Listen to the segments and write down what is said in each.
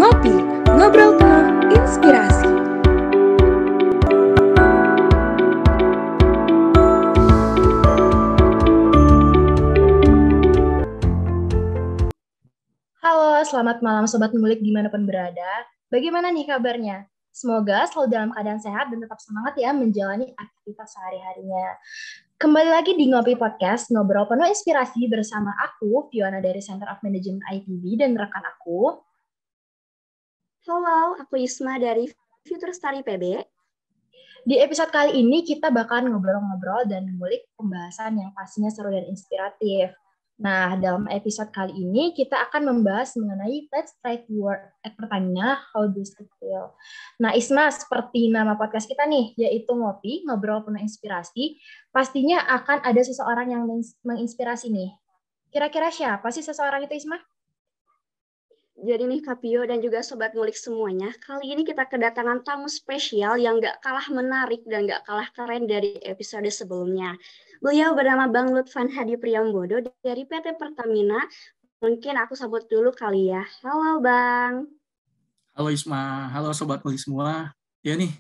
Ngopi, ngobrol penuh inspirasi. Halo, selamat malam Sobat Ngulik dimanapun berada. Bagaimana nih kabarnya? Semoga selalu dalam keadaan sehat dan tetap semangat ya menjalani aktivitas sehari-harinya. Kembali lagi di Ngopi Podcast, ngobrol penuh inspirasi bersama aku, Fiona dari Center of Management IPB, dan rekan aku. Halo, aku Isma dari Future Study PB. Di episode kali ini kita bakalan ngobrol-ngobrol dan ngulik pembahasan yang pastinya seru dan inspiratif. Nah, dalam episode kali ini kita akan membahas mengenai Let's Try to Work at Pertamina, How Does It Feel? Nah, Isma, seperti nama podcast kita nih, yaitu Ngopi, Ngobrol Penuh Inspirasi, pastinya akan ada seseorang yang menginspirasi nih. Kira-kira siapa sih seseorang itu, Isma? Jadi nih Kapio dan juga Sobat Ngulik semuanya, kali ini kita kedatangan tamu spesial yang gak kalah menarik dan gak kalah keren dari episode sebelumnya. Beliau bernama Bang Lutfan Hadi Priambodo dari PT Pertamina. Mungkin aku sambut dulu kali ya. Halo Bang. Halo Isma, halo Sobat Ngulik semua. Ya nih,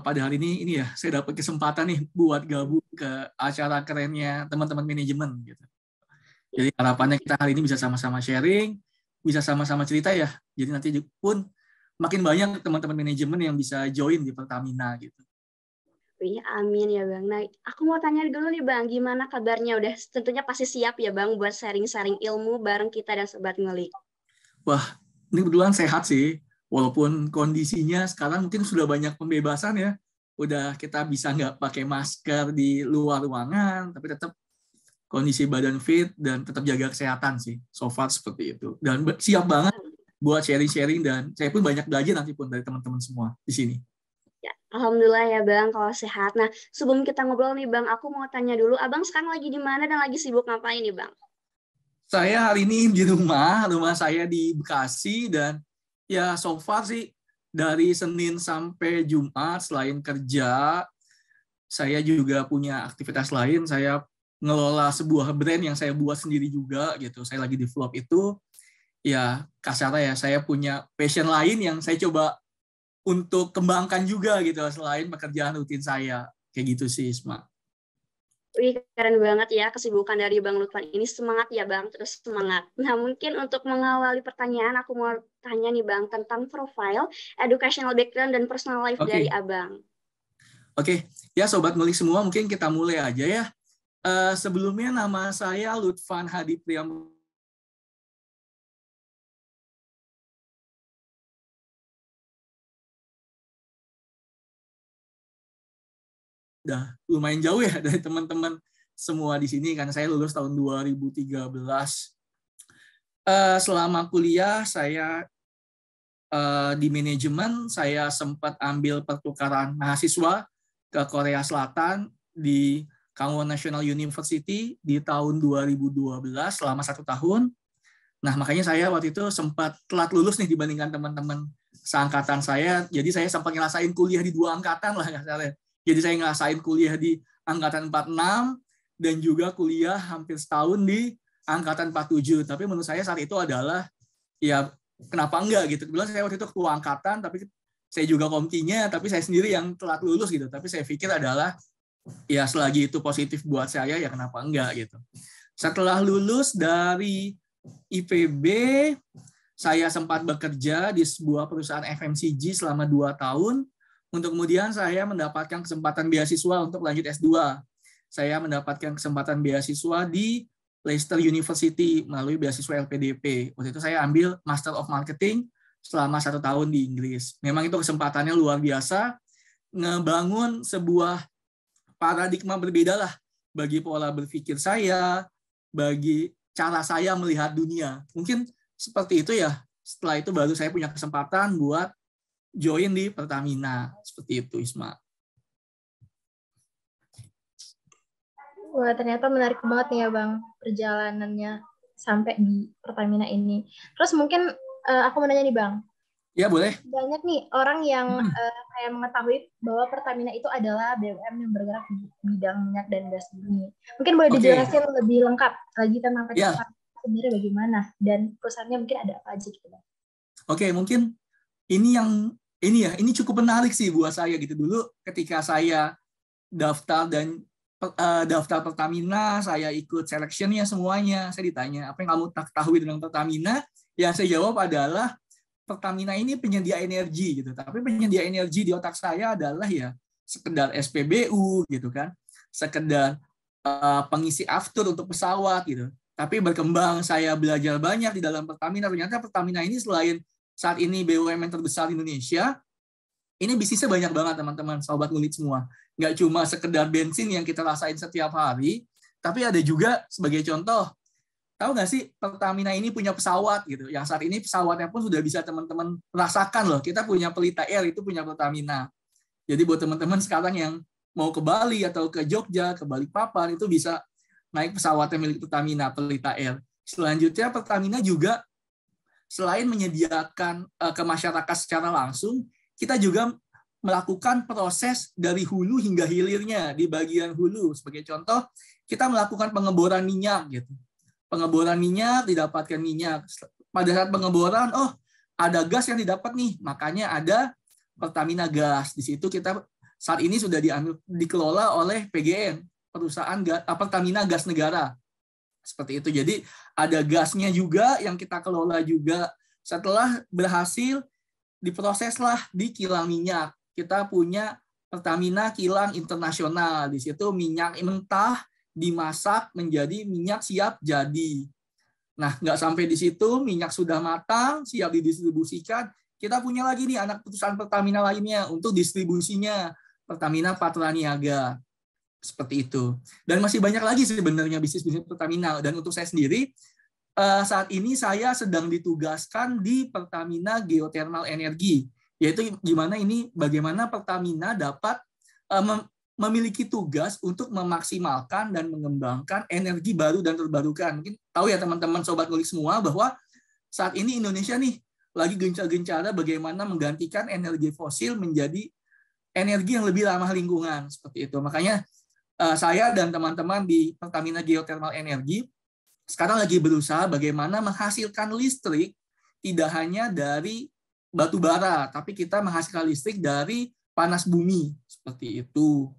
pada hari ini ya saya dapat kesempatan nih buat gabung ke acara kerennya teman-teman manajemen gitu. Jadi harapannya kita hari ini bisa sama-sama sharing, bisa sama-sama cerita ya. Jadi nanti pun makin banyak teman-teman manajemen yang bisa join di Pertamina gitu. Iya, amin ya Bang. Nah, aku mau tanya dulu nih Bang, gimana kabarnya? Udah tentunya pasti siap ya Bang buat sharing-sharing ilmu bareng kita dan Sobat Ngulik. Wah, ini kebetulan sehat sih. Walaupun kondisinya sekarang mungkin sudah banyak pembebasan ya. Udah kita bisa nggak pakai masker di luar ruangan, tapi tetap kondisi badan fit dan tetap jaga kesehatan sih. So far seperti itu. Dan siap banget buat sharing-sharing dan saya pun banyak belajar nanti pun dari teman-teman semua di sini. Ya, alhamdulillah ya Bang kalau sehat. Nah, sebelum kita ngobrol nih Bang, aku mau tanya dulu, Abang sekarang lagi di mana dan lagi sibuk ngapain nih Bang? Saya hari ini di rumah saya di Bekasi dan ya so far sih dari Senin sampai Jumat selain kerja, saya juga punya aktivitas lain. Saya ngelola sebuah brand yang saya buat sendiri juga gitu. Saya lagi develop itu. Ya kasarnya ya saya punya passion lain yang saya coba untuk kembangkan juga gitu selain pekerjaan rutin saya. Kayak gitu sih, Isma. Wih, keren banget ya kesibukan dari Bang Lutfan ini. Semangat ya Bang, terus semangat. Nah, mungkin untuk mengawali pertanyaan, aku mau tanya nih Bang tentang profile, educational background, dan personal life dari Abang. Oke, ya Sobat Ngulik semua, mungkin kita mulai aja ya. Sebelumnya nama saya Lutfan Hadi Priambodo. Udah lumayan jauh ya dari teman-teman semua di sini karena saya lulus tahun 2013. Selama kuliah saya di manajemen, saya sempat ambil pertukaran mahasiswa ke Korea Selatan di Kangwon National University di tahun 2012 selama 1 tahun. Nah, makanya saya waktu itu sempat telat lulus nih dibandingkan teman-teman seangkatan saya. Jadi saya sempat ngerasain kuliah di 2 angkatan lah kasarnya. Jadi saya ngerasain kuliah di angkatan 46 dan juga kuliah hampir setahun di angkatan 47. Tapi menurut saya saat itu adalah ya kenapa enggak gitu. Kebetulan saya waktu itu ketua angkatan, tapi saya juga komkinya, tapi saya sendiri yang telat lulus gitu. Tapi saya pikir adalah ya selagi itu positif buat saya ya kenapa enggak gitu. Setelah lulus dari IPB, saya sempat bekerja di sebuah perusahaan FMCG selama 2 tahun. Untuk kemudian saya mendapatkan kesempatan beasiswa untuk lanjut S2. Saya mendapatkan kesempatan beasiswa di Leicester University melalui beasiswa LPDP. Waktu itu saya ambil Master of Marketing selama 1 tahun di Inggris. Memang itu kesempatannya luar biasa, ngebangun sebuah paradigma berbeda lah bagi pola berpikir saya, bagi cara saya melihat dunia. Mungkin seperti itu ya. Setelah itu baru saya punya kesempatan buat join di Pertamina. Seperti itu, Isma. Wah, ternyata menarik banget nih ya Bang, perjalanannya sampai di Pertamina ini. Terus mungkin aku mau nanya nih Bang. Ya, boleh. Banyak nih orang yang kayak mengetahui bahwa Pertamina itu adalah BUMN yang bergerak di bidang minyak dan gas bumi. Mungkin boleh dijelasin lebih lengkap lagi tentang PT Pertamina sendiri bagaimana dan perusahaannya mungkin ada apa aja gitu Bang. Oke, mungkin ini cukup menarik sih buat saya gitu. Dulu ketika saya daftar daftar Pertamina, saya ikut seleksinya semuanya. Saya ditanya, apa yang kamu ketahui tentang Pertamina? Yang saya jawab adalah Pertamina ini penyedia energi gitu. Tapi penyedia energi di otak saya adalah ya sekedar SPBU gitu kan. Sekedar pengisi aftur untuk pesawat gitu. Tapi berkembang, saya belajar banyak di dalam Pertamina. Ternyata Pertamina ini selain saat ini BUMN terbesar di Indonesia, ini bisnisnya banyak banget teman-teman, sobat ngulik semua. Nggak cuma sekedar bensin yang kita rasain setiap hari, tapi ada juga sebagai contoh, tahu nggak sih Pertamina ini punya pesawat gitu. Yang saat ini pesawatnya pun sudah bisa teman-teman rasakan loh. Kita punya Pelita Air, itu punya Pertamina. Jadi buat teman-teman sekarang yang mau ke Bali atau ke Jogja, ke Balikpapan, itu bisa naik pesawatnya milik Pertamina, Pelita Air. Selanjutnya Pertamina juga selain menyediakan ke masyarakat secara langsung, kita juga melakukan proses dari hulu hingga hilirnya di bagian hulu. Sebagai contoh, kita melakukan pengeboran minyak gitu. Pengeboran minyak, didapatkan minyak. Pada saat pengeboran, ada gas yang didapat nih, makanya ada Pertamina Gas. Di situ kita saat ini sudah dikelola oleh PGN, perusahaan Pertamina Gas Negara. Seperti itu. Jadi ada gasnya juga yang kita kelola juga. Setelah berhasil diproseslah di kilang minyak. Kita punya Pertamina Kilang Internasional. Di situ minyak mentah dimasak menjadi minyak siap jadi. Nah, nggak sampai di situ, minyak sudah matang, siap didistribusikan. Kita punya lagi nih anak perusahaan Pertamina lainnya untuk distribusinya. Pertamina Patraniaga. Seperti itu. Dan masih banyak lagi sebenarnya bisnis-bisnis Pertamina. Dan untuk saya sendiri, saat ini saya sedang ditugaskan di Pertamina Geothermal Energi. Yaitu bagaimana Pertamina dapat memiliki tugas untuk memaksimalkan dan mengembangkan energi baru dan terbarukan. Mungkin tahu ya teman-teman sobat ngulik semua bahwa saat ini Indonesia nih lagi gencar-gencarnya bagaimana menggantikan energi fosil menjadi energi yang lebih ramah lingkungan. Seperti itu. Makanya saya dan teman-teman di Pertamina Geothermal Energi sekarang lagi berusaha bagaimana menghasilkan listrik tidak hanya dari batu bara, tapi kita menghasilkan listrik dari panas bumi. Seperti itu.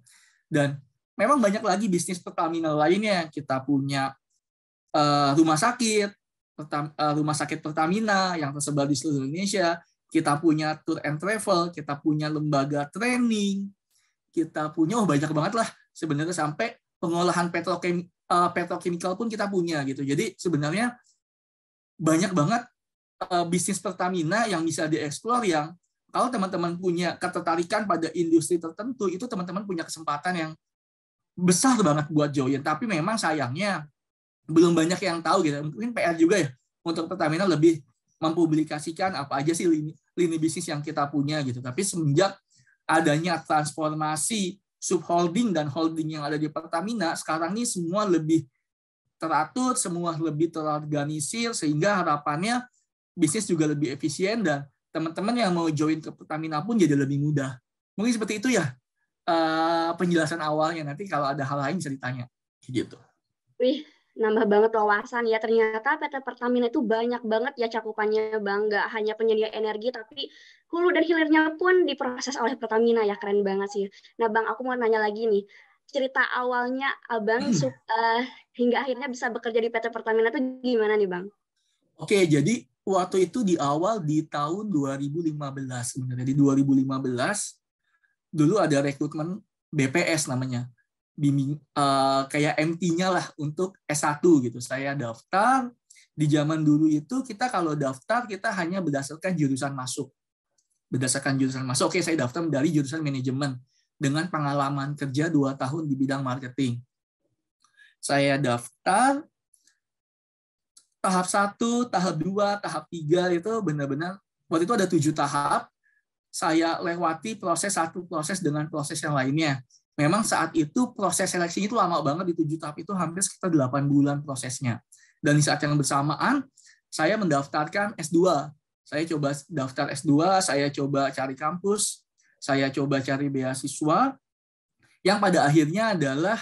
Dan memang banyak lagi bisnis Pertamina lainnya. Kita punya rumah sakit Pertamina yang tersebar di seluruh Indonesia. Kita punya tour and travel, kita punya lembaga training, kita punya banyak banget lah sebenarnya, sampai pengolahan petrokimikal pun kita punya gitu. Jadi sebenarnya banyak banget bisnis Pertamina yang bisa dieksplor, yang kalau teman-teman punya ketertarikan pada industri tertentu, itu teman-teman punya kesempatan yang besar banget buat join. Tapi memang sayangnya belum banyak yang tahu gitu. Mungkin PR juga ya untuk Pertamina lebih mempublikasikan apa aja sih lini bisnis yang kita punya gitu. Tapi semenjak adanya transformasi subholding dan holding yang ada di Pertamina, sekarang ini semua lebih teratur, semua lebih terorganisir, sehingga harapannya bisnis juga lebih efisien dan teman-teman yang mau join ke Pertamina pun jadi lebih mudah. Mungkin seperti itu ya penjelasan awalnya. Nanti kalau ada hal lain bisa ditanya. Gitu. Wih, nambah banget wawasan ya. Ternyata PT Pertamina itu banyak banget ya cakupannya, Bang. Nggak hanya penyedia energi, tapi hulu dan hilirnya pun diproses oleh Pertamina ya. Keren banget sih. Nah, Bang, aku mau nanya lagi nih. Cerita awalnya Abang hingga akhirnya bisa bekerja di PT Pertamina itu gimana nih, Bang? Oke, jadi waktu itu di awal di tahun 2015 sebenarnya. Di 2015 dulu ada rekrutmen BPS namanya. Kayak MT-nya lah untuk S1 gitu. Saya daftar. Di zaman dulu itu kita kalau daftar kita hanya berdasarkan jurusan masuk. Oke, saya daftar dari jurusan manajemen dengan pengalaman kerja 2 tahun di bidang marketing. Saya daftar tahap 1, tahap 2, tahap 3 itu benar-benar waktu itu ada 7 tahap. Saya lewati proses satu proses dengan proses yang lainnya. Memang saat itu proses seleksinya itu lama banget, di 7 tahap itu hampir sekitar 8 bulan prosesnya. Dan di saat yang bersamaan, saya mendaftarkan S2. Saya coba daftar S2, saya coba cari kampus, saya coba cari beasiswa, yang pada akhirnya adalah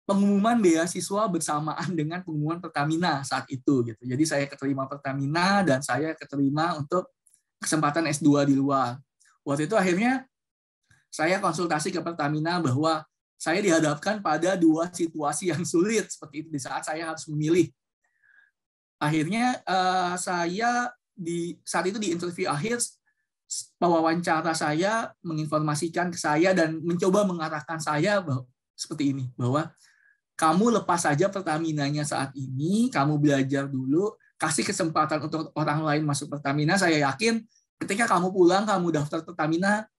pengumuman beasiswa bersamaan dengan pengumuman Pertamina saat itu gitu. Jadi saya keterima Pertamina dan saya keterima untuk kesempatan S2 di luar. Waktu itu akhirnya saya konsultasi ke Pertamina bahwa saya dihadapkan pada dua situasi yang sulit seperti itu di saat saya harus memilih. Akhirnya saya saat itu di interview akhir, pewawancara saya menginformasikan ke saya dan mencoba mengarahkan saya bahwa seperti ini, bahwa kamu lepas saja Pertaminanya saat ini, kamu belajar dulu, kasih kesempatan untuk orang lain masuk Pertamina. Saya yakin ketika kamu pulang, kamu daftar Pertamina,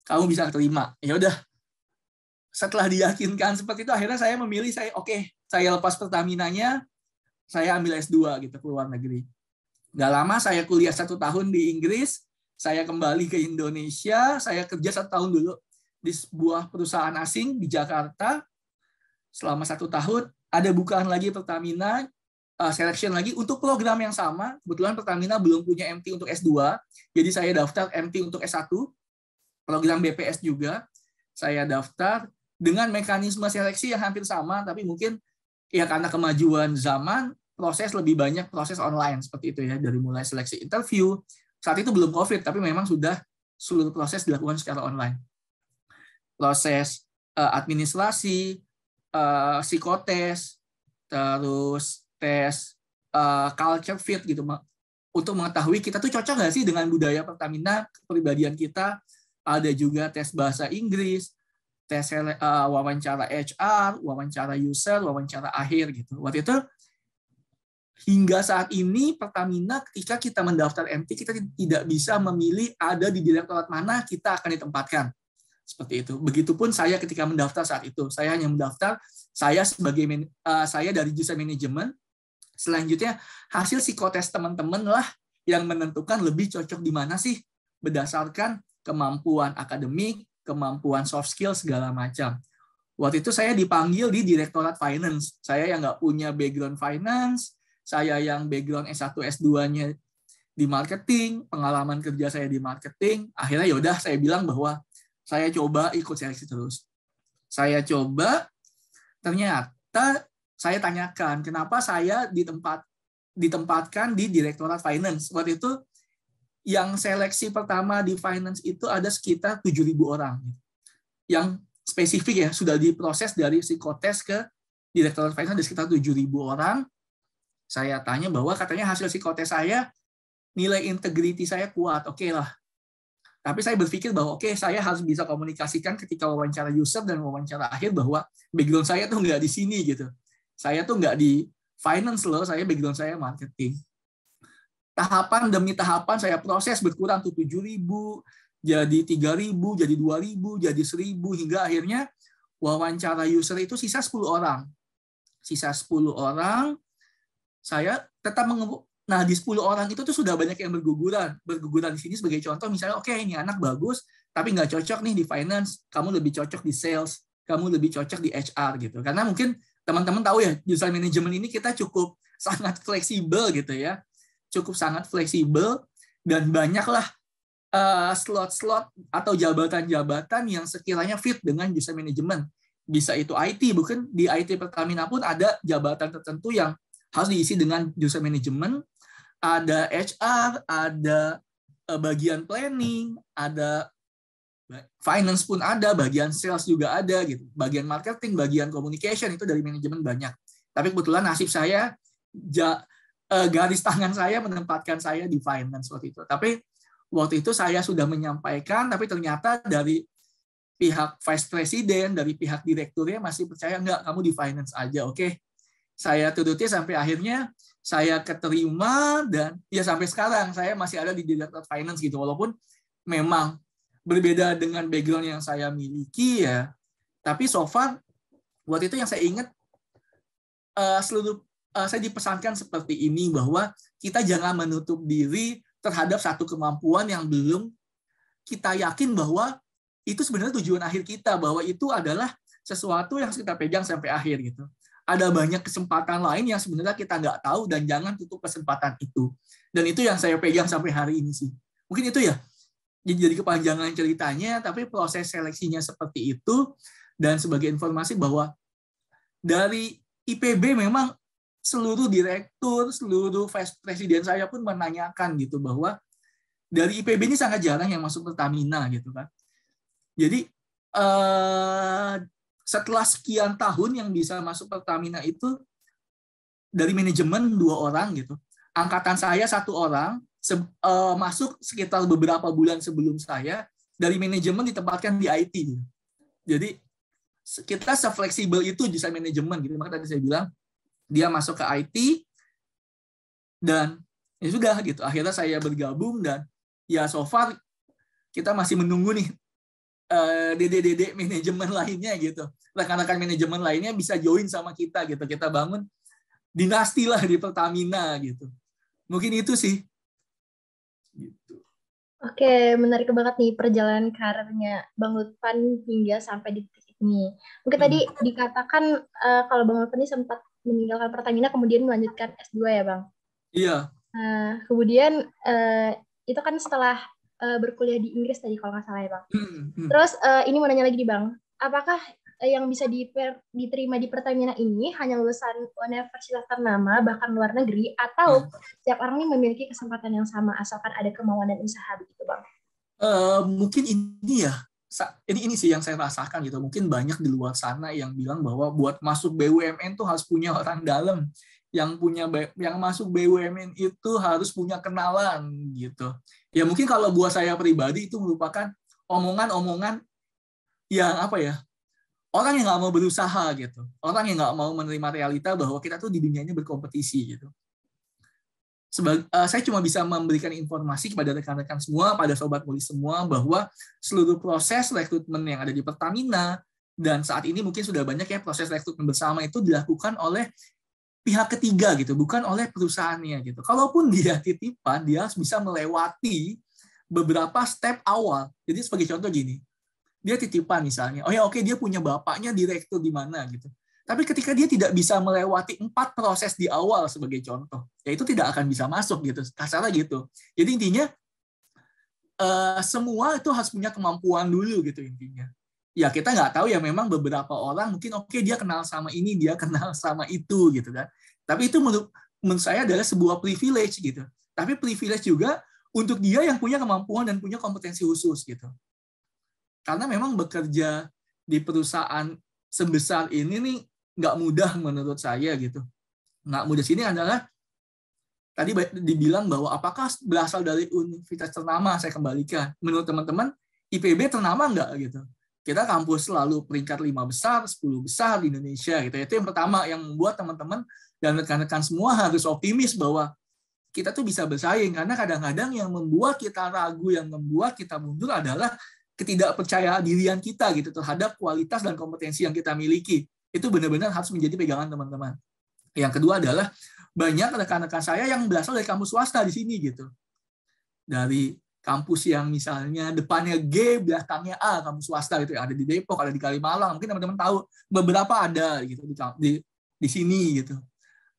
kamu bisa terima. Ya udah. Setelah diyakinkan seperti itu, akhirnya saya memilih, saya lepas Pertaminanya, saya ambil S2 gitu ke luar negeri. Nggak lama saya kuliah 1 tahun di Inggris, saya kembali ke Indonesia, saya kerja 1 tahun dulu di sebuah perusahaan asing di Jakarta. Selama 1 tahun, ada bukaan lagi Pertamina, selection lagi untuk program yang sama. Kebetulan Pertamina belum punya MT untuk S2, jadi saya daftar MT untuk S1, program BPS juga. Saya daftar dengan mekanisme seleksi yang hampir sama, tapi mungkin ya karena kemajuan zaman, proses lebih banyak proses online, seperti itu ya, dari mulai seleksi interview. Saat itu belum COVID, tapi memang sudah seluruh proses dilakukan secara online. Proses administrasi, psikotes, terus tes culture fit gitu, untuk mengetahui kita tuh cocok nggak sih dengan budaya Pertamina, kepribadian kita. Ada juga tes bahasa Inggris, tes wawancara HR, wawancara user, wawancara akhir gitu. Waktu itu hingga saat ini Pertamina ketika kita mendaftar MT, kita tidak bisa memilih ada di direktorat mana kita akan ditempatkan. Seperti itu. Begitupun saya ketika mendaftar saat itu. Saya hanya mendaftar, saya dari jurusan manajemen. Selanjutnya hasil psikotes teman-teman lah yang menentukan lebih cocok di mana sih, berdasarkan kemampuan akademik, kemampuan soft skill segala macam. Waktu itu saya dipanggil di Direktorat Finance. Saya yang nggak punya background finance, saya yang background S1 S2-nya di marketing, pengalaman kerja saya di marketing. Akhirnya yaudah saya bilang bahwa saya coba ikut seleksi terus. Saya coba, ternyata saya tanyakan kenapa saya ditempatkan di Direktorat Finance. Waktu itu yang seleksi pertama di finance itu ada sekitar 7.000 orang. Yang spesifik ya, sudah diproses dari psikotes ke Direktorat Finance ada sekitar 7.000 orang. Saya tanya bahwa katanya hasil psikotes saya, nilai integrity saya kuat, oke lah. Tapi saya berpikir bahwa saya harus bisa komunikasikan ketika wawancara user dan wawancara akhir bahwa background saya tuh nggak di sini gitu. Saya tuh nggak di finance loh, saya background saya marketing. Tahapan demi tahapan saya proses berkurang tuh 7.000, jadi 3.000, jadi 2.000, jadi 1.000, hingga akhirnya wawancara user itu sisa 10 orang. Sisa 10 orang, saya tetap Nah, di 10 orang itu tuh sudah banyak yang berguguran. Berguguran di sini sebagai contoh, misalnya, ini anak bagus, tapi nggak cocok nih di finance, kamu lebih cocok di sales, kamu lebih cocok di HR gitu. Karena mungkin teman-teman tahu ya, jurusan manajemen ini kita cukup sangat fleksibel gitu ya. Cukup sangat fleksibel, dan banyaklah slot-slot atau jabatan-jabatan yang sekiranya fit dengan jurusan manajemen. Bisa itu IT, bukan di IT Pertamina pun ada jabatan tertentu yang harus diisi dengan jurusan manajemen. Ada HR, ada bagian planning, ada finance pun ada, bagian sales juga ada gitu. Bagian marketing, bagian communication itu dari manajemen banyak. Tapi kebetulan nasib saya, garis tangan saya menempatkan saya di finance waktu itu. Tapi waktu itu saya sudah menyampaikan, tapi ternyata dari pihak vice president, dari pihak direkturnya masih percaya, enggak, kamu di finance aja, oke. Saya turuti sampai akhirnya saya keterima, dan ya sampai sekarang saya masih ada di Direktorat Finance gitu, walaupun memang berbeda dengan background yang saya miliki ya. Tapi so far waktu itu yang saya ingat saya dipesankan seperti ini, bahwa kita jangan menutup diri terhadap satu kemampuan yang belum kita yakin bahwa itu sebenarnya tujuan akhir kita, bahwa itu adalah sesuatu yang kita pegang sampai akhir gitu. Ada banyak kesempatan lain yang sebenarnya kita nggak tahu, dan jangan tutup kesempatan itu. Dan itu yang saya pegang sampai hari ini sih. Mungkin itu ya, jadi kepanjangan ceritanya, tapi proses seleksinya seperti itu. Dan sebagai informasi bahwa dari IPB memang seluruh direktur, seluruh vice presiden saya pun menanyakan gitu bahwa dari IPB ini sangat jarang yang masuk Pertamina gitu kan. Jadi setelah sekian tahun yang bisa masuk Pertamina itu dari manajemen 2 orang gitu. Angkatan saya 1 orang masuk sekitar beberapa bulan sebelum saya, dari manajemen ditempatkan di IT. Jadi kita se-fleksibel itu di manajemen gitu. Maka tadi saya bilang dia masuk ke IT dan ya sudah gitu. Akhirnya saya bergabung dan ya so far kita masih menunggu nih dede manajemen lainnya gitu. Rekan-rekan manajemen lainnya bisa join sama kita gitu. Kita bangun dinasti lah di Pertamina gitu. Mungkin itu sih. Gitu. Oke, menarik banget nih perjalanan karirnya Bang Lutfan hingga sampai di titik ini. Mungkin tadi dikatakan kalau Bang Lutfan ini sempat meninggalkan Pertamina kemudian melanjutkan S2 ya Bang? Iya. Kemudian itu kan setelah berkuliah di Inggris tadi kalau nggak salah ya Bang. Terus ini mau nanya lagi nih Bang, apakah yang bisa diterima di Pertamina ini hanya lulusan universitas ternama bahkan luar negeri, atau setiap orang ini memiliki kesempatan yang sama asalkan ada kemauan dan usaha begitu Bang? Mungkin ini ya, ini sih yang saya rasakan gitu. Mungkin banyak di luar sana yang bilang bahwa buat masuk BUMN tuh harus punya orang dalam, yang masuk BUMN itu harus punya kenalan gitu. Ya mungkin kalau buat saya pribadi itu merupakan omongan-omongan yang apa ya, orang yang nggak mau berusaha gitu, orang yang nggak mau menerima realita bahwa kita tuh di dunia ini berkompetisi gitu. Saya cuma bisa memberikan informasi kepada rekan-rekan semua, pada sobat Muli semua, bahwa seluruh proses rekrutmen yang ada di Pertamina, dan saat ini mungkin sudah banyak ya proses rekrutmen bersama itu dilakukan oleh pihak ketiga gitu, bukan oleh perusahaannya gitu. Kalaupun dia titipan, dia harus bisa melewati beberapa step awal. Jadi sebagai contoh gini, dia titipan misalnya, oh ya oke, dia punya bapaknya direktur di mana gitu. Tapi ketika dia tidak bisa melewati 4 proses di awal sebagai contoh, ya itu tidak akan bisa masuk gitu, kasarnya gitu. Jadi intinya semua itu harus punya kemampuan dulu gitu intinya. Ya kita nggak tahu ya, memang beberapa orang mungkin oke, dia kenal sama ini, dia kenal sama itu gitu kan. Tapi itu menurut saya adalah sebuah privilege gitu. Tapi privilege juga untuk dia yang punya kemampuan dan punya kompetensi khusus gitu. Karena memang bekerja di perusahaan sebesar ini nih nggak mudah menurut saya gitu. Nggak mudah sini adalah tadi dibilang bahwa apakah berasal dari universitas ternama, saya kembalikan. Menurut teman-teman, IPB ternama nggak gitu? Kita kampus selalu peringkat 5 besar, 10 besar di Indonesia gitu. Itu yang pertama yang membuat teman-teman dan rekan-rekan semua harus optimis bahwa kita tuh bisa bersaing. Karena kadang-kadang yang membuat kita ragu, yang membuat kita mundur adalah ketidakpercayaan dirian kita gitu terhadap kualitas dan kompetensi yang kita miliki. Itu benar-benar harus menjadi pegangan teman-teman. Yang kedua adalah banyak rekan-rekan saya yang berasal dari kampus swasta di sini gitu. Dari kampus yang misalnya depannya G, belakangnya A, kampus swasta gitu, ada di Depok, ada di Kalimalang. Mungkin teman-teman tahu beberapa ada gitu di sini gitu.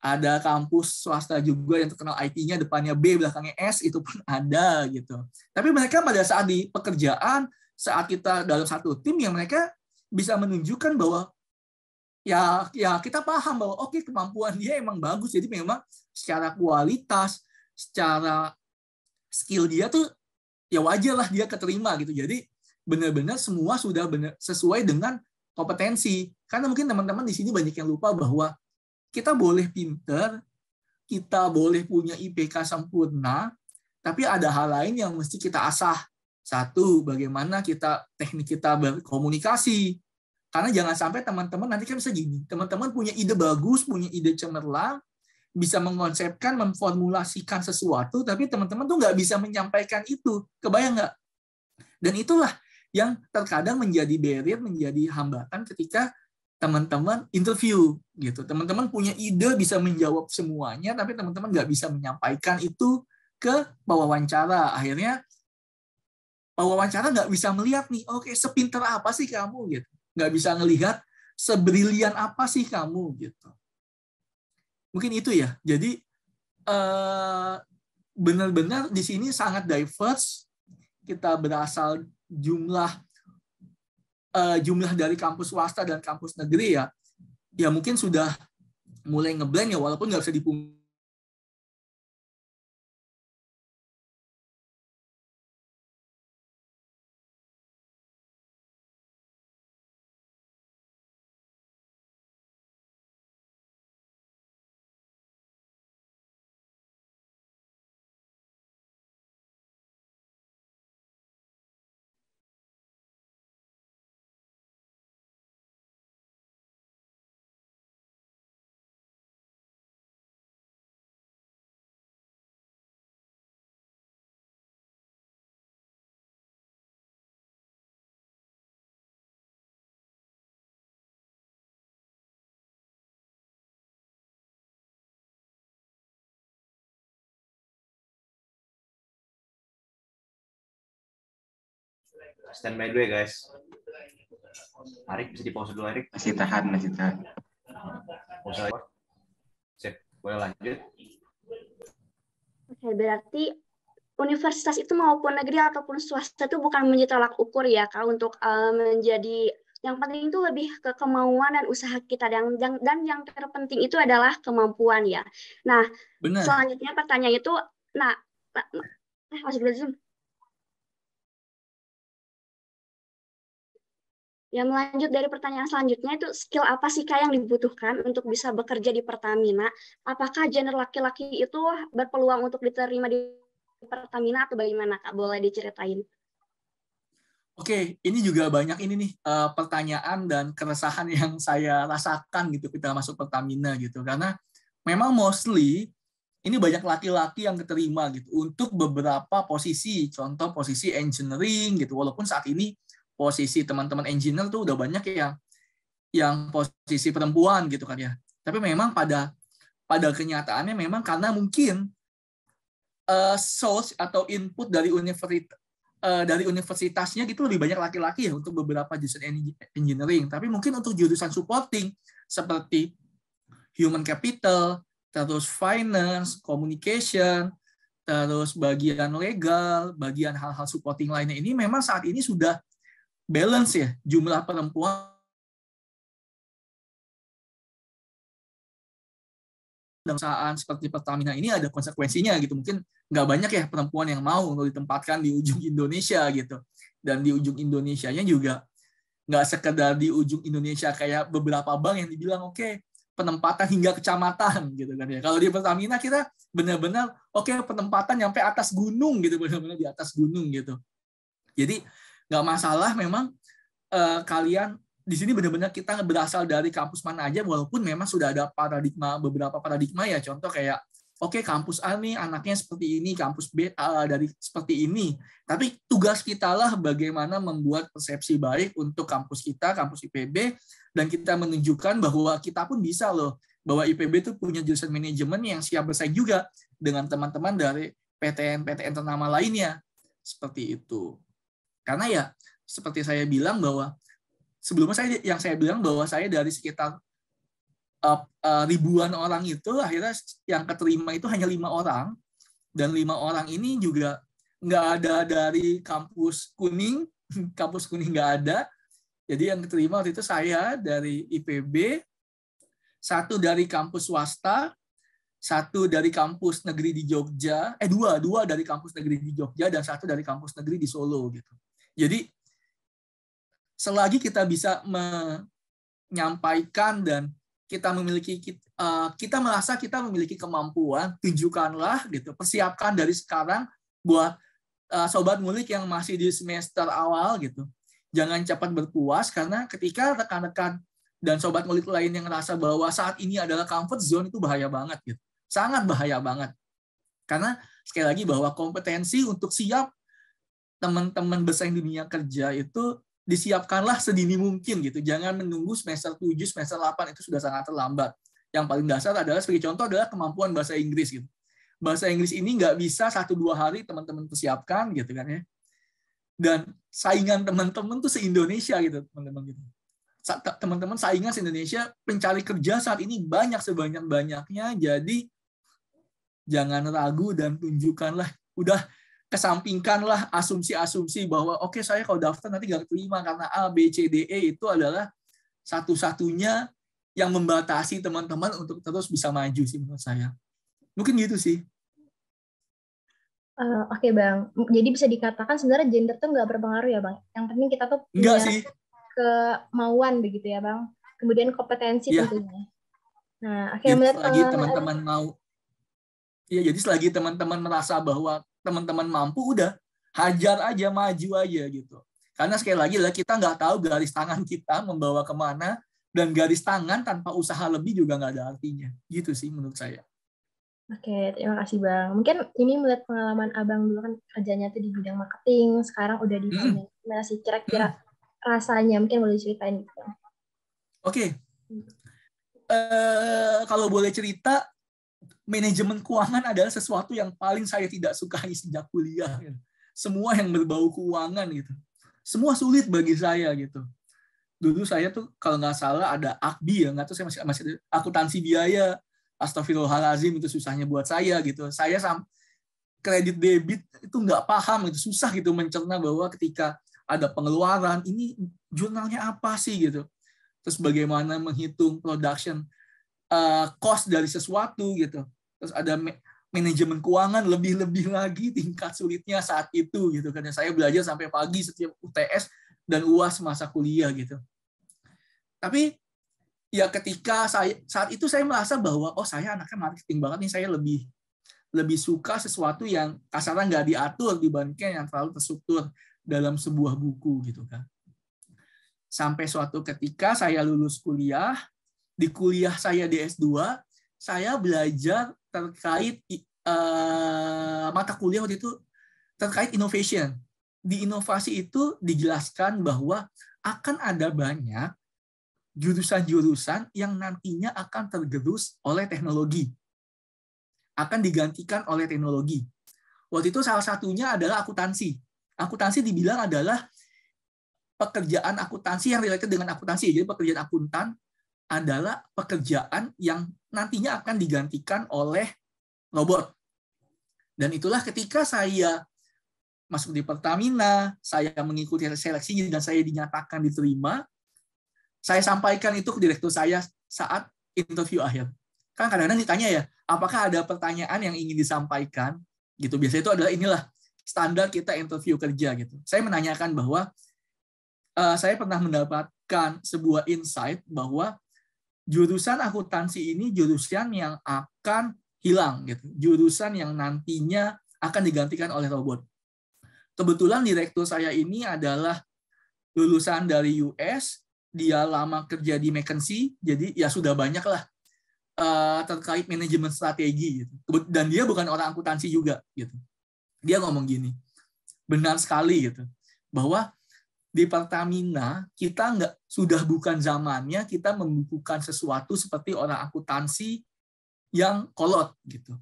Ada kampus swasta juga yang terkenal IT-nya depannya B, belakangnya S, itu pun ada gitu. Tapi mereka pada saat di pekerjaan, saat kita dalam satu tim, yang mereka bisa menunjukkan bahwa ya kita paham bahwa oke, kemampuan dia emang bagus, jadi memang secara kualitas, secara skill dia tuh ya wajar lah dia keterima gitu. Jadi benar-benar semua sudah benar sesuai dengan kompetensi. Karena mungkin teman-teman di sini banyak yang lupa bahwa kita boleh pinter, kita boleh punya IPK sempurna, tapi ada hal lain yang mesti kita asah. Satu, bagaimana teknik kita berkomunikasi. Karena jangan sampai teman-teman nanti kan bisa gini, teman-teman punya ide bagus, punya ide cemerlang, bisa mengkonsepkan, memformulasikan sesuatu, tapi teman-teman tuh nggak bisa menyampaikan itu. Kebayang nggak? Dan itulah yang terkadang menjadi barrier, menjadi hambatan ketika teman-teman interview gitu. Teman-teman punya ide, bisa menjawab semuanya, tapi teman-teman nggak bisa menyampaikan itu ke pewawancara. Akhirnya pewawancara nggak bisa melihat nih, oke, sepinter apa sih kamu gitu. Nggak bisa ngelihat sebrilian apa sih kamu gitu. Mungkin itu ya. Jadi benar-benar di sini sangat diverse. Kita berasal jumlah dari kampus swasta dan kampus negeri ya. ya mungkin sudah mulai ngeblank ya, walaupun nggak bisa dipungkiri. Standby dulu ya guys. Arik bisa di pause dulu Arik. Masih tahan. Pause. Sip, boleh lanjut. Oke, berarti universitas itu maupun negeri ataupun swasta itu bukan menjadi tolak ukur ya Kak untuk menjadi, yang penting itu lebih ke kemauan dan usaha kita, dan yang terpenting itu adalah kemampuan ya. Nah, Benar. selanjutnya pertanyaan itu, masih belum Zoom. Ya, melanjut dari pertanyaan selanjutnya itu, skill apa sih Kak yang dibutuhkan untuk bisa bekerja di Pertamina? Apakah gender laki-laki itu berpeluang untuk diterima di Pertamina atau bagaimana Kak? Boleh diceritain? Oke, ini juga banyak ini nih pertanyaan dan keresahan yang saya rasakan gitu kita masuk Pertamina gitu, karena memang mostly ini banyak laki-laki yang diterima gitu untuk beberapa posisi, contoh posisi engineering gitu, walaupun saat ini posisi teman-teman engineer tuh udah banyak yang posisi perempuan gitu kan ya. Tapi memang pada kenyataannya memang karena mungkin source atau input dari universitasnya gitu lebih banyak laki-laki ya untuk beberapa jurusan engineering. Tapi mungkin untuk jurusan supporting seperti human capital, terus finance, communication, terus bagian legal, bagian hal-hal supporting lainnya, ini memang saat ini sudah balance ya, jumlah perempuan perusahaan seperti Pertamina ini ada konsekuensinya gitu. Mungkin nggak banyak ya perempuan yang mau untuk ditempatkan di ujung Indonesia gitu. Dan di ujung Indonesianya juga nggak sekedar di ujung Indonesia kayak beberapa bank yang dibilang oke, penempatan hingga kecamatan gitu kan ya. Kalau di Pertamina kita benar-benar penempatan sampai atas gunung gitu, benar-benar di atas gunung gitu. Jadi nggak masalah memang kalian di sini benar-benar kita berasal dari kampus mana aja, walaupun memang sudah ada beberapa paradigma ya, contoh kayak kampus A nih anaknya seperti ini, kampus B dari seperti ini. Tapi tugas kita lah bagaimana membuat persepsi baik untuk kampus kita, kampus IPB, dan kita menunjukkan bahwa kita pun bisa loh, bahwa IPB itu punya jurusan manajemen yang siap bersaing juga dengan teman-teman dari PTN ternama lainnya. Seperti itu. Karena ya seperti saya bilang bahwa sebelumnya saya bilang bahwa saya dari sekitar ribuan orang itu akhirnya yang keterima itu hanya 5 orang, dan 5 orang ini juga nggak ada dari kampus kuning nggak ada. Jadi yang keterima waktu itu saya dari IPB, 1 dari kampus swasta, 1 dari kampus negeri di Jogja, 2 dari kampus negeri di Jogja, dan 1 dari kampus negeri di Solo gitu. Jadi selagi kita bisa menyampaikan dan kita merasa kita memiliki kemampuan, tunjukkanlah gitu, persiapkan dari sekarang buat sobat ngulik yang masih di semester awal gitu. Jangan cepat berpuas, karena ketika rekan-rekan dan sobat ngulik lain yang merasa bahwa saat ini adalah comfort zone, itu bahaya banget gitu. Sangat bahaya banget. Karena sekali lagi bahwa kompetensi untuk siap teman-teman bersaing di dunia kerja itu disiapkanlah sedini mungkin gitu. Jangan menunggu semester 7, semester 8, itu sudah sangat terlambat. Yang paling dasar adalah, sebagai contoh, adalah kemampuan bahasa Inggris gitu. Bahasa Inggris ini nggak bisa 1-2 hari teman-teman persiapkan gitu kan ya. Dan saingan teman-teman tuh se-Indonesia gitu, teman-teman gitu. Teman-teman saingan se-Indonesia, pencari kerja saat ini banyak sebanyak-banyaknya, jadi jangan ragu dan tunjukkanlah, udah kesampingkanlah asumsi-asumsi bahwa saya kalau daftar nanti nggak terima karena A, B, C, D, E itu adalah satu-satunya yang membatasi teman-teman untuk terus bisa maju sih menurut saya. Mungkin gitu sih. Oke Bang, jadi bisa dikatakan sebenarnya gender tuh nggak berpengaruh ya Bang. Yang penting kita tuh Enggak punya sih. kemauan begitu ya Bang. Kemudian kompetensi Ya. tentunya. Nah, Jadi melihat selagi teman-teman mau, ya jadi selagi teman-teman merasa bahwa teman-teman mampu, udah hajar aja, maju aja gitu. Karena sekali lagi lah kita nggak tahu garis tangan kita membawa kemana, dan garis tangan tanpa usaha lebih juga nggak ada artinya. Gitu sih menurut saya. Oke, terima kasih Bang. Mungkin ini melihat pengalaman Abang dulu kan kerjanya tuh di bidang marketing, sekarang udah di finance. Gimana sih kira-kira rasanya? Mungkin boleh ceritain gitu. Oke. Kalau boleh cerita, manajemen keuangan adalah sesuatu yang paling saya tidak sukai sejak kuliah. Semua yang berbau keuangan gitu. Semua sulit bagi saya gitu. Dulu saya tuh kalau nggak salah ada AKBI ya, nggak tahu saya masih akuntansi biaya. Astagfirullahalazim, itu susahnya buat saya gitu. Saya kredit debit itu nggak paham, itu susah gitu mencerna bahwa ketika ada pengeluaran ini jurnalnya apa sih gitu. Terus bagaimana menghitung production cost dari sesuatu gitu. Terus ada manajemen keuangan, lebih lagi tingkat sulitnya saat itu gitu. Karena saya belajar sampai pagi setiap UTS dan UAS masa kuliah gitu. Tapi ya ketika saat itu saya merasa bahwa saya anaknya marketing banget nih, saya lebih suka sesuatu yang kasarnya nggak diatur dibandingkan yang terlalu terstruktur dalam sebuah buku gitu kan. Sampai suatu ketika saya lulus kuliah, di kuliah saya di S2, saya belajar terkait mata kuliah waktu itu terkait innovation. Di inovasi itu dijelaskan bahwa akan ada banyak jurusan-jurusan yang nantinya akan tergerus oleh teknologi. Akan digantikan oleh teknologi. Waktu itu salah satunya adalah akuntansi. Akuntansi dibilang adalah pekerjaan akuntansi yang related dengan akuntansi. Jadi pekerjaan akuntan adalah pekerjaan yang nantinya akan digantikan oleh robot. Dan itulah ketika saya masuk di Pertamina, saya mengikuti seleksinya dan saya dinyatakan diterima, saya sampaikan itu ke direktur saya saat interview akhir. Kan kadang-kadang ditanya ya, apakah ada pertanyaan yang ingin disampaikan? Gitu. Biasanya itu adalah inilah standar kita interview kerja gitu. Saya menanyakan bahwa saya pernah mendapatkan sebuah insight bahwa jurusan akuntansi ini jurusan yang akan hilang gitu. Jurusan yang nantinya akan digantikan oleh robot. Kebetulan direktur saya ini adalah lulusan dari US, dia lama kerja di McKinsey, jadi ya sudah banyak lah terkait manajemen strategi gitu. Dan dia bukan orang akuntansi juga gitu. Dia ngomong gini, benar sekali gitu, bahwa di Pertamina kita sudah bukan zamannya kita membukukan sesuatu seperti orang akuntansi yang kolot gitu.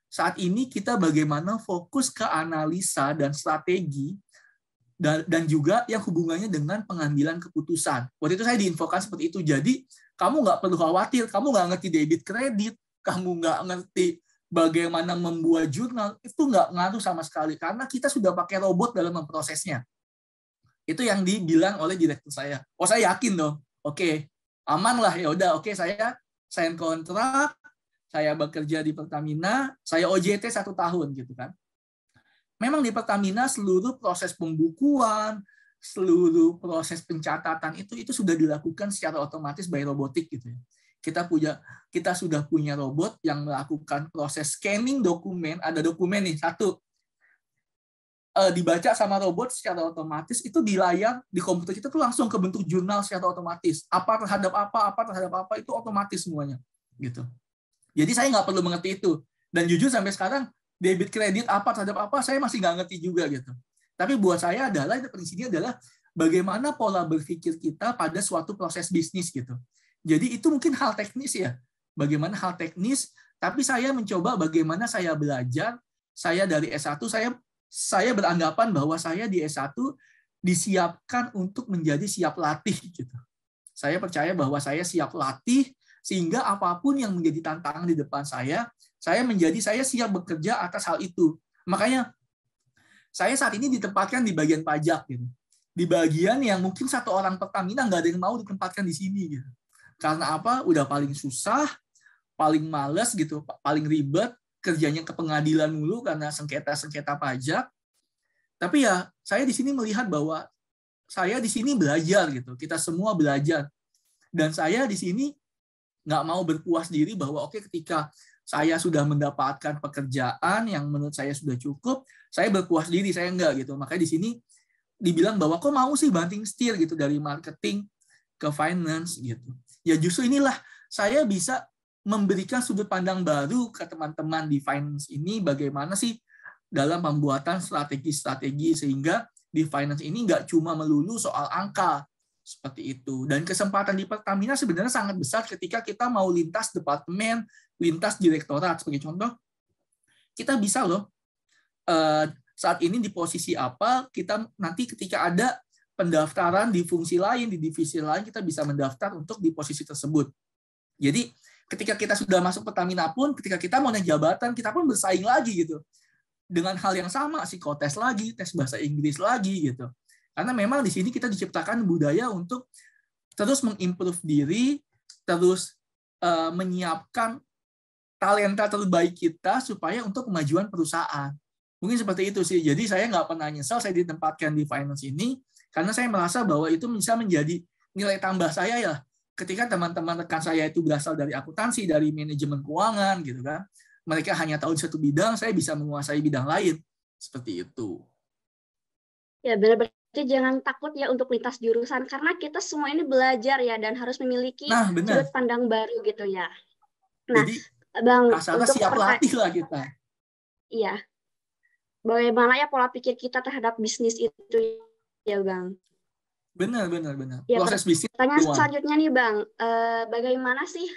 Saat ini kita bagaimana fokus ke analisa dan strategi dan juga yang hubungannya dengan pengambilan keputusan. Waktu itu saya diinfokan seperti itu. Jadi kamu nggak perlu khawatir, kamu nggak ngerti debit kredit, kamu nggak ngerti bagaimana membuat jurnal, itu nggak ngaruh sama sekali karena kita sudah pakai robot dalam memprosesnya. Itu yang dibilang oleh direktur saya. Saya yakin dong. Oke, aman lah ya udah. Oke, saya sign kontrak, saya bekerja di Pertamina, saya OJT 1 tahun gitu kan. Memang di Pertamina seluruh proses pembukuan, seluruh proses pencatatan itu sudah dilakukan secara otomatis by robotik gitu ya. Kita sudah punya robot yang melakukan proses scanning dokumen, ada dokumen nih satu dibaca sama robot secara otomatis, itu di layar di komputer kita tuh langsung ke bentuk jurnal secara otomatis. Apa terhadap apa itu otomatis semuanya gitu. Jadi saya nggak perlu mengerti itu. Dan jujur sampai sekarang debit kredit apa terhadap apa saya masih nggak ngerti juga gitu. Tapi buat saya prinsipnya adalah bagaimana pola berpikir kita pada suatu proses bisnis gitu. Jadi itu mungkin hal teknis ya. Bagaimana hal teknis, tapi saya mencoba bagaimana saya belajar. Saya dari S1 saya beranggapan bahwa saya di S1 disiapkan untuk menjadi siap latih gitu. Saya percaya bahwa saya siap latih sehingga apapun yang menjadi tantangan di depan saya siap bekerja atas hal itu. Makanya saya saat ini ditempatkan di bagian pajak gitu. Di bagian yang mungkin satu orang Pertamina nggak ada yang mau ditempatkan di sini gitu. Karena apa? Udah paling susah, paling males gitu, paling ribet, kerjanya ke pengadilan mulu karena sengketa-sengketa pajak. Tapi ya saya di sini melihat bahwa saya di sini belajar gitu. Kita semua belajar. Dan saya di sini nggak mau berpuas diri bahwa oke, ketika saya sudah mendapatkan pekerjaan yang menurut saya sudah cukup, saya berpuas diri, saya enggak gitu. Makanya di sini dibilang bahwa kok mau sih banting setir gitu dari marketing ke finance gitu. Ya justru inilah saya bisa memberikan sudut pandang baru ke teman-teman di finance ini, bagaimana sih dalam pembuatan strategi-strategi sehingga di finance ini nggak cuma melulu soal angka seperti itu. Dan kesempatan di Pertamina sebenarnya sangat besar ketika kita mau lintas departemen, lintas direktorat. Sebagai contoh, kita bisa loh saat ini di posisi apa, kita nanti ketika ada pendaftaran di fungsi lain, di divisi lain, kita bisa mendaftar untuk di posisi tersebut. Jadi ketika kita sudah masuk Pertamina pun, ketika kita mau naik jabatan, kita pun bersaing lagi gitu. Dengan hal yang sama, psikotes lagi, tes bahasa Inggris lagi gitu. Karena memang di sini kita diciptakan budaya untuk terus mengimprove diri, terus menyiapkan talenta terbaik kita supaya untuk kemajuan perusahaan. Mungkin seperti itu sih. Jadi saya nggak pernah nyesal saya ditempatkan di finance ini, karena saya merasa bahwa itu bisa menjadi nilai tambah saya ya. Ketika teman-teman rekan saya itu berasal dari akuntansi, dari manajemen keuangan gitu kan. Mereka hanya tahu di satu bidang, saya bisa menguasai bidang lain. Seperti itu. Ya, benar, berarti jangan takut ya untuk lintas jurusan, karena kita semua ini belajar ya, dan harus memiliki sudut pandang baru gitu ya. Nah, jadi, Bang, untuk siap latih lah kita. Iya. Bagaimana ya pola pikir kita terhadap bisnis itu ya, Bang? Benar. Ya, proses bisnis. Pertanyaan selanjutnya nih, Bang. Bagaimana sih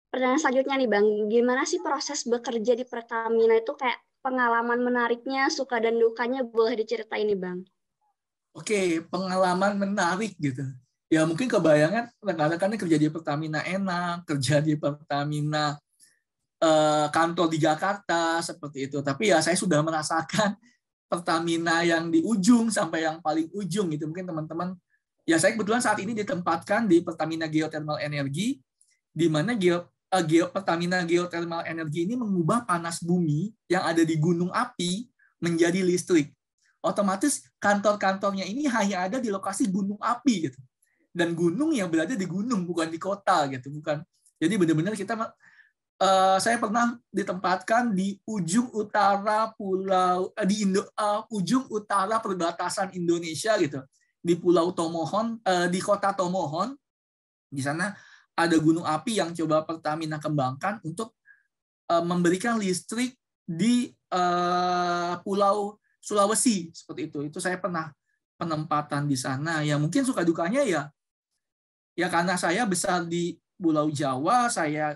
pertanyaan selanjutnya nih, Bang, gimana sih proses bekerja di Pertamina itu, kayak pengalaman menariknya, suka dan dukanya, boleh diceritain nih, Bang? Oke, pengalaman menarik gitu. Ya mungkin kebayangan rekan-rekannya kerja di Pertamina enak, kerja di Pertamina kantor di Jakarta seperti itu. Tapi ya saya sudah merasakan Pertamina yang di ujung sampai yang paling ujung gitu. Mungkin teman-teman, ya saya kebetulan saat ini ditempatkan di Pertamina Geothermal Energy, di mana Pertamina Geothermal Energy ini mengubah panas bumi yang ada di gunung api menjadi listrik. Otomatis kantor-kantornya ini hanya ada di lokasi gunung api gitu. Dan gunung yang berada di gunung, bukan di kota gitu, bukan. Jadi benar-benar saya pernah ditempatkan di ujung utara ujung utara perbatasan Indonesia gitu, di Pulau Tomohon, di kota Tomohon. Di sana ada gunung api yang coba Pertamina kembangkan untuk memberikan listrik di Pulau Sulawesi seperti itu. Itu saya pernah penempatan di sana. Ya mungkin suka dukanya ya karena saya besar di Pulau Jawa, saya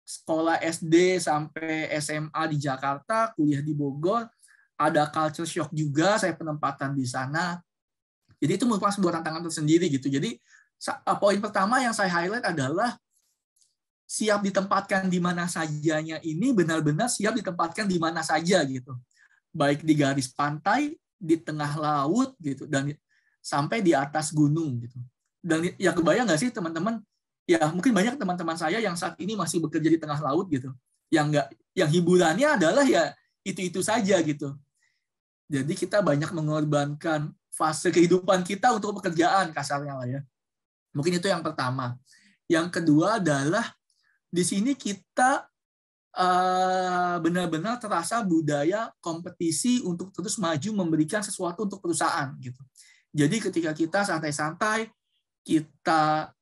sekolah SD sampai SMA di Jakarta, kuliah di Bogor, ada culture shock juga, saya penempatan di sana. Jadi itu merupakan sebuah tantangan tersendiri gitu. Jadi poin pertama yang saya highlight adalah siap ditempatkan di mana sajanya ini benar-benar siap ditempatkan di mana saja gitu. Baik di garis pantai, di tengah laut gitu, dan sampai di atas gunung gitu. Dan ya kebayang nggak sih teman-teman? Ya mungkin banyak teman-teman saya yang saat ini masih bekerja di tengah laut gitu. Yang hiburannya adalah ya itu-itu saja gitu. Jadi kita banyak mengorbankan fase kehidupan kita untuk pekerjaan kasarnya lah ya. Mungkin itu yang pertama. Yang kedua adalah di sini kita benar-benar terasa budaya kompetisi untuk terus maju memberikan sesuatu untuk perusahaan gitu. Jadi ketika kita santai-santai, kita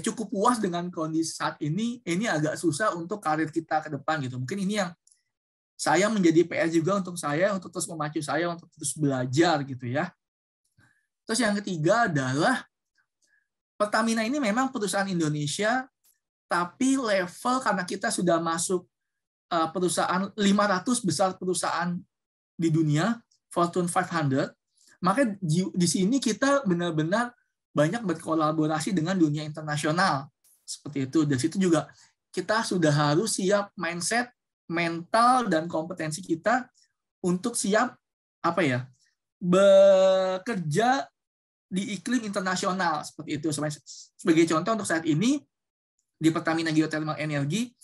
cukup puas dengan kondisi saat ini agak susah untuk karir kita ke depan gitu. Mungkin ini yang saya menjadi PR juga untuk saya, untuk terus memacu saya untuk terus belajar gitu ya. Terus yang ketiga adalah Pertamina ini memang perusahaan Indonesia, tapi level karena kita sudah masuk perusahaan 500 besar perusahaan di dunia, Fortune 500, maka di sini kita benar-benar banyak berkolaborasi dengan dunia internasional. Seperti itu. Dari situ juga kita sudah harus siap mindset, mental, dan kompetensi kita untuk siap bekerja di iklim internasional seperti itu. Sebagai contoh untuk saat ini di Pertamina Geothermal Energy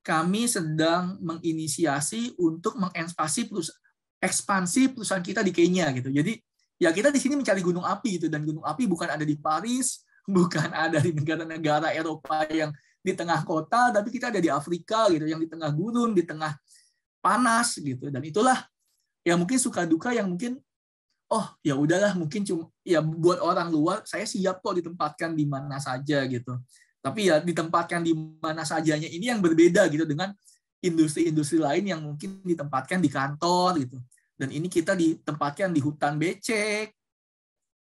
kami sedang menginisiasi untuk ekspansi perusahaan kita di Kenya gitu. Jadi ya kita di sini mencari gunung api gitu, dan gunung api bukan ada di Paris, bukan ada di negara-negara Eropa yang di tengah kota, tapi kita ada di Afrika gitu, yang di tengah gurun, di tengah panas gitu. Dan itulah ya mungkin suka duka yang mungkin ya udahlah, mungkin cuma ya buat orang luar saya siap kok ditempatkan di mana saja gitu. Tapi ya ditempatkan di mana sajanya ini yang berbeda gitu dengan industri-industri lain yang mungkin ditempatkan di kantor gitu. Dan ini kita ditempatkan di hutan becek,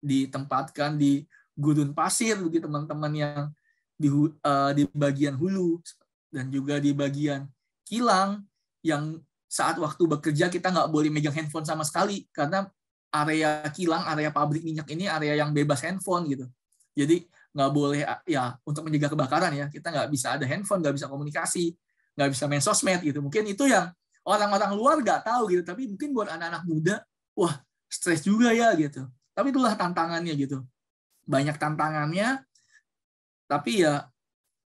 ditempatkan di gurun pasir begitu teman-teman yang di bagian hulu, dan juga di bagian kilang yang saat waktu bekerja kita nggak boleh megang handphone sama sekali karena area kilang, area pabrik minyak ini area yang bebas handphone gitu. Jadi nggak boleh ya untuk mencegah kebakaran ya, kita nggak bisa ada handphone, nggak bisa komunikasi, nggak bisa main sosmed gitu. Mungkin itu yang orang-orang luar nggak tahu gitu, tapi mungkin buat anak-anak muda, wah stres juga ya gitu. Tapi itulah tantangannya gitu. Banyak tantangannya, tapi ya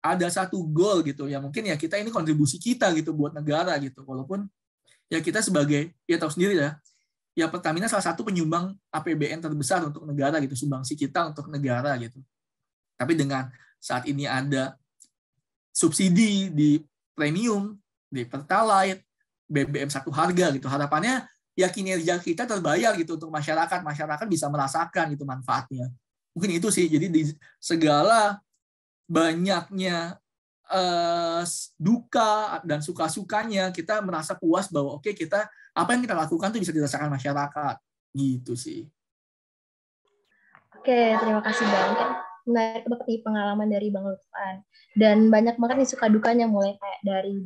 ada satu goal gitu ya, mungkin ya kita ini kontribusi kita gitu buat negara gitu. Walaupun ya kita sebagai, ya tahu sendiri ya Pertamina salah satu penyumbang APBN terbesar untuk negara gitu, sumbangsi kita untuk negara gitu. Tapi dengan saat ini ada subsidi di premium, di Pertalite, BBM satu harga gitu, harapannya ya kinerja kita terbayar gitu untuk masyarakat bisa merasakan gitu manfaatnya. Mungkin itu sih. Jadi di segala banyaknya duka dan suka-sukanya kita merasa puas bahwa oke, kita apa yang kita lakukan tuh bisa dirasakan masyarakat gitu sih. Oke, terima kasih banget. Menarik banget nih pengalaman dari Bang Lutfan. Dan banyak banget nih suka dukanya, mulai kayak dari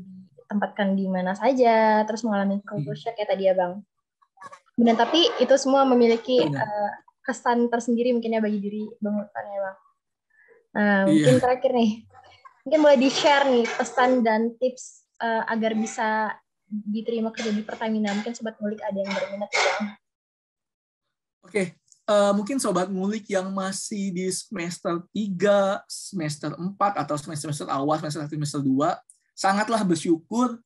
ditempatkan di mana saja, terus mengalami culture shock kayak tadi ya Bang. Dan tapi itu semua memiliki kesan tersendiri mungkinnya bagi diri Bang Lutfan ya Bang. Nah, mungkin terakhir nih, mungkin boleh di-share nih pesan dan tips agar bisa diterima kerja di Pertamina. Mungkin Sobat Ngulik ada yang berminat ya Bang. Oke. Mungkin Sobat Ngulik yang masih di semester 3, semester 4, atau semester awal, semester 1, semester 2, sangatlah bersyukur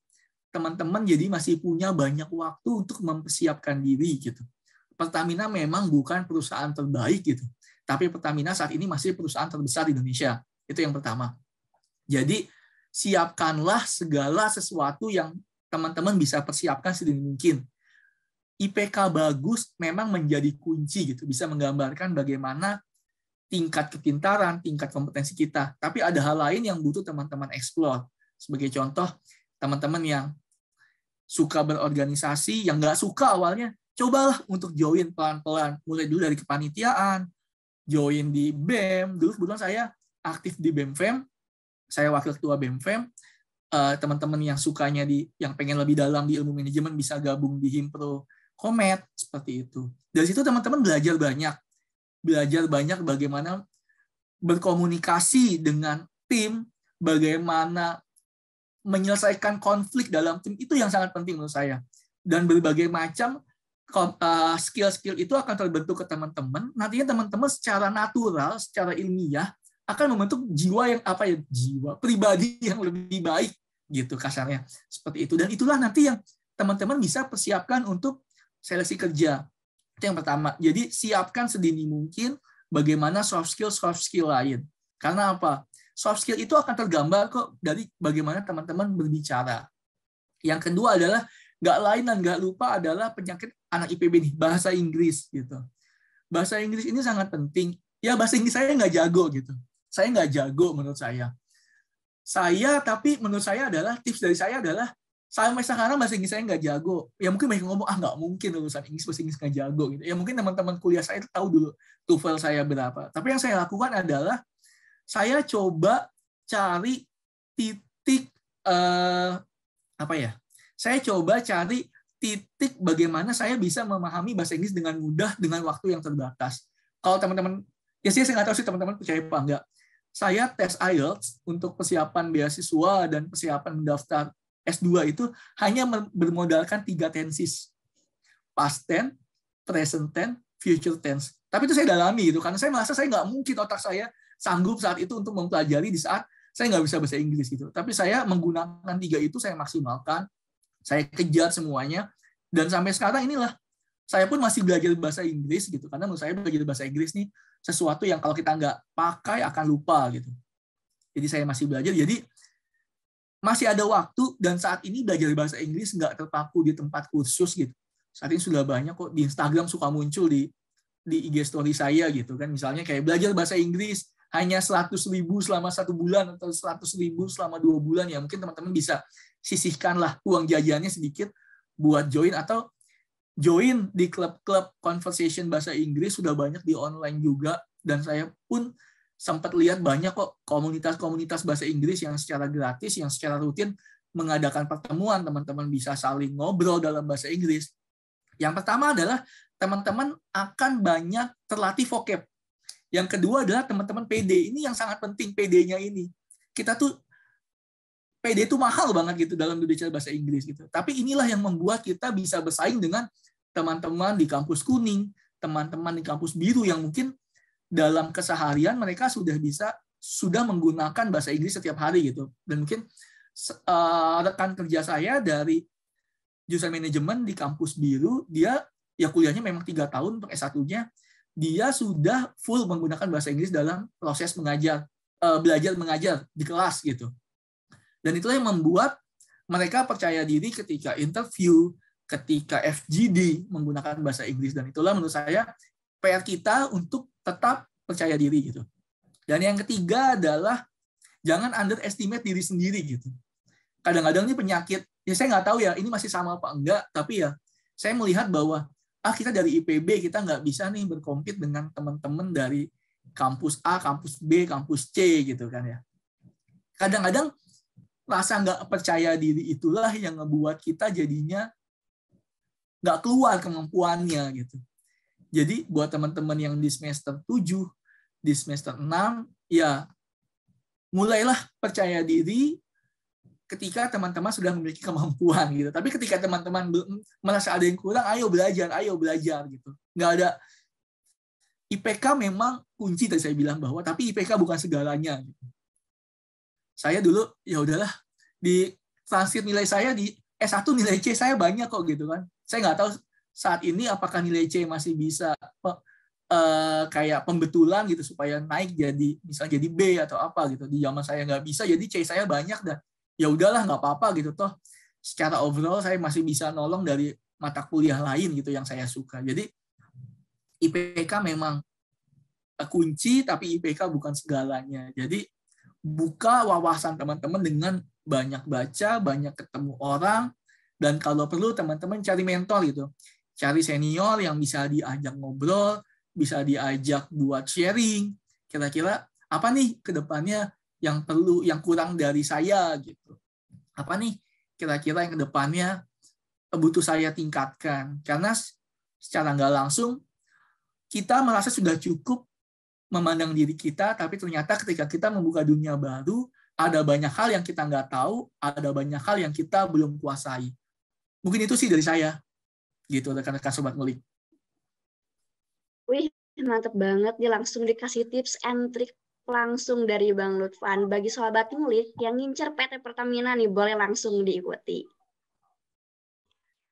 teman-teman jadi masih punya banyak waktu untuk mempersiapkan diri gitu. Pertamina memang bukan perusahaan terbaik gitu, tapi Pertamina saat ini masih perusahaan terbesar di Indonesia. Itu yang pertama. Jadi siapkanlah segala sesuatu yang teman-teman bisa persiapkan sedini mungkin. IPK bagus memang menjadi kunci gitu, bisa menggambarkan bagaimana tingkat kepintaran, tingkat kompetensi kita. Tapi ada hal lain yang butuh teman-teman explore. Sebagai contoh, teman-teman yang suka berorganisasi, yang nggak suka awalnya, cobalah untuk join pelan-pelan. Mulai dulu dari kepanitiaan, join di BEM. Dulu kebetulan saya aktif di BEMFEM, saya wakil ketua BEMFEM. Teman-teman yang sukanya yang pengen lebih dalam di ilmu manajemen bisa gabung di Himpro Komet, seperti itu. Dari situ teman-teman belajar banyak bagaimana berkomunikasi dengan tim, bagaimana menyelesaikan konflik dalam tim, itu yang sangat penting menurut saya. Dan berbagai macam skill-skill itu akan terbentuk ke teman-teman. Nantinya teman-teman secara natural, secara ilmiah akan membentuk jiwa pribadi yang lebih baik gitu kasarnya, seperti itu. Dan itulah nanti yang teman-teman bisa persiapkan untuk seleksi kerja. Itu yang pertama. Jadi siapkan sedini mungkin bagaimana soft skill lain. Karena apa? Soft skill itu akan tergambar kok dari bagaimana teman-teman berbicara. Yang kedua adalah nggak lain dan nggak lupa adalah penyakit anak IPB nih, bahasa Inggris gitu. Bahasa Inggris ini sangat penting. Ya bahasa Inggris saya nggak jago gitu. Saya nggak jago menurut saya. Tapi menurut saya adalah tips dari saya adalah sampai sekarang bahasa Inggris saya nggak jago. Ya mungkin banyak ngomong, nggak mungkin lulusan bahasa Inggris nggak jago. Gitu. Ya mungkin teman-teman kuliah saya tahu dulu TOEFL saya berapa. Tapi yang saya lakukan adalah saya coba cari titik Saya coba cari titik bagaimana saya bisa memahami bahasa Inggris dengan mudah dengan waktu yang terbatas. Kalau teman-teman, ya saya nggak tahu sih teman-teman percaya apa enggak. Saya tes IELTS untuk persiapan beasiswa dan persiapan mendaftar S2 itu hanya bermodalkan 3 tenses. Past tense, present tense, future tense. Tapi itu saya dalami gitu, karena saya merasa saya nggak mungkin otak saya sanggup saat itu untuk mempelajari di saat saya nggak bisa bahasa Inggris gitu. Tapi saya menggunakan 3 itu, saya maksimalkan, saya kejar semuanya, dan sampai sekarang inilah saya pun masih belajar bahasa Inggris gitu, karena menurut saya belajar bahasa Inggris nih sesuatu yang kalau kita nggak pakai akan lupa gitu. Jadi saya masih belajar, jadi masih ada waktu, dan saat ini belajar bahasa Inggris nggak terpaku di tempat kursus gitu. Saat ini sudah banyak kok di Instagram suka muncul di IG story saya gitu kan, misalnya kayak belajar bahasa Inggris hanya 100.000 selama 1 bulan atau 100.000 selama 2 bulan, ya mungkin teman-teman bisa sisihkanlah uang jajannya sedikit buat join, atau join di klub-klub conversation bahasa Inggris, sudah banyak di online juga, dan saya pun sempat lihat banyak kok komunitas-komunitas bahasa Inggris yang secara gratis, yang secara rutin mengadakan pertemuan, teman-teman bisa saling ngobrol dalam bahasa Inggris. Yang pertama adalah teman-teman akan banyak terlatih vocab. Yang kedua adalah teman-teman PD. Ini yang sangat penting, PD-nya ini. Kita tuh PD itu mahal banget gitu dalam berbicara bahasa Inggris gitu. Tapi inilah yang membuat kita bisa bersaing dengan teman-teman di kampus kuning, teman-teman di kampus biru yang mungkin dalam keseharian mereka sudah menggunakan bahasa Inggris setiap hari gitu. Dan mungkin rekan kerja saya dari jurusan manajemen di kampus biru, dia ya kuliahnya memang 3 tahun untuk S1-nya, dia sudah full menggunakan bahasa Inggris dalam proses belajar mengajar di kelas gitu. Dan itulah yang membuat mereka percaya diri ketika interview, ketika FGD menggunakan bahasa Inggris. Dan itulah menurut saya PR kita untuk tetap percaya diri gitu. Dan yang ketiga adalah jangan underestimate diri sendiri gitu. Kadang-kadang ini penyakit, ya saya nggak tahu ya ini masih sama apa enggak, tapi ya saya melihat bahwa kita dari IPB, kita nggak bisa nih berkompet dengan teman-teman dari kampus A, kampus B, kampus C gitu kan ya. Kadang-kadang rasa nggak percaya diri itulah yang ngebuat kita jadinya nggak keluar kemampuannya gitu. Jadi buat teman-teman yang di semester 7, di semester 6, ya mulailah percaya diri ketika teman-teman sudah memiliki kemampuan gitu. Tapi ketika teman-teman merasa ada yang kurang, ayo belajar gitu. Nggak ada IPK memang kunci tadi saya bilang bahwa, tapi IPK bukan segalanya. Gitu. Saya dulu ya udahlah di transkrip nilai saya di S1 nilai C saya banyak kok gitu kan. Saya nggak tahu saat ini apakah nilai C masih bisa kayak pembetulan gitu supaya naik jadi misalnya jadi B atau apa gitu. Di zaman saya nggak bisa, jadi C saya banyak dan ya udahlah nggak apa-apa gitu, toh secara overall saya masih bisa nolong dari mata kuliah lain gitu yang saya suka. Jadi IPK memang kunci, tapi IPK bukan segalanya. Jadi buka wawasan teman-teman dengan banyak baca, banyak ketemu orang, dan kalau perlu teman-teman cari mentor gitu, cari senior yang bisa diajak ngobrol, bisa diajak buat sharing. Kira-kira apa nih ke depannya yang perlu, yang kurang dari saya gitu. Apa nih kira-kira yang kedepannya butuh saya tingkatkan. Karena secara nggak langsung kita merasa sudah cukup memandang diri kita, tapi ternyata ketika kita membuka dunia baru, ada banyak hal yang kita nggak tahu, ada banyak hal yang kita belum kuasai. Mungkin itu sih dari saya, gitu rekan-rekan Sobat Ngulik. Wih, mantep banget nih, langsung dikasih tips and trick langsung dari Bang Lutfan. Bagi Sobat Ngulik yang ngincer PT Pertamina nih, boleh langsung diikuti.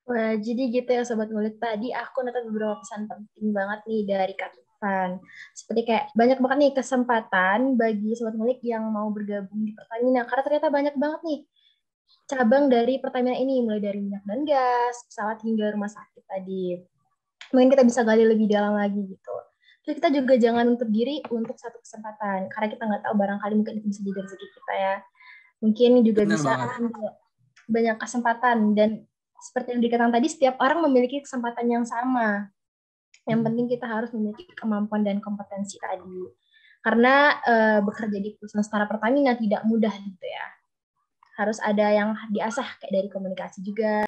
Wah, jadi gitu ya Sobat Ngulik. Tadi aku nonton beberapa pesan penting banget nih dari Kak Lutfan. Seperti kayak banyak banget nih kesempatan bagi Sobat Ngulik yang mau bergabung di Pertamina. Karena ternyata banyak banget nih cabang dari Pertamina ini, mulai dari minyak dan gas, pesawat hingga rumah sakit tadi. Mungkin kita bisa gali lebih dalam lagi gitu. Terus kita juga jangan nutup diri untuk satu kesempatan, karena kita nggak tahu barangkali mungkin itu bisa jadi rezeki kita ya. Mungkin juga Benar bisa banget. ambil banyak kesempatan, dan seperti yang dikatakan tadi, setiap orang memiliki kesempatan yang sama. Yang penting kita harus memiliki kemampuan dan kompetensi tadi. Karena bekerja di perusahaan setara Pertamina tidak mudah gitu ya. Harus ada yang diasah kayak dari komunikasi juga.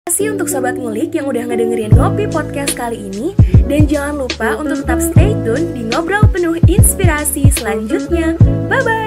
kasih untuk Sobat Ngulik yang udah ngedengerin Ngopi Podcast kali ini. Dan jangan lupa untuk tetap stay tune di Ngobrol Penuh Inspirasi selanjutnya. Bye-bye!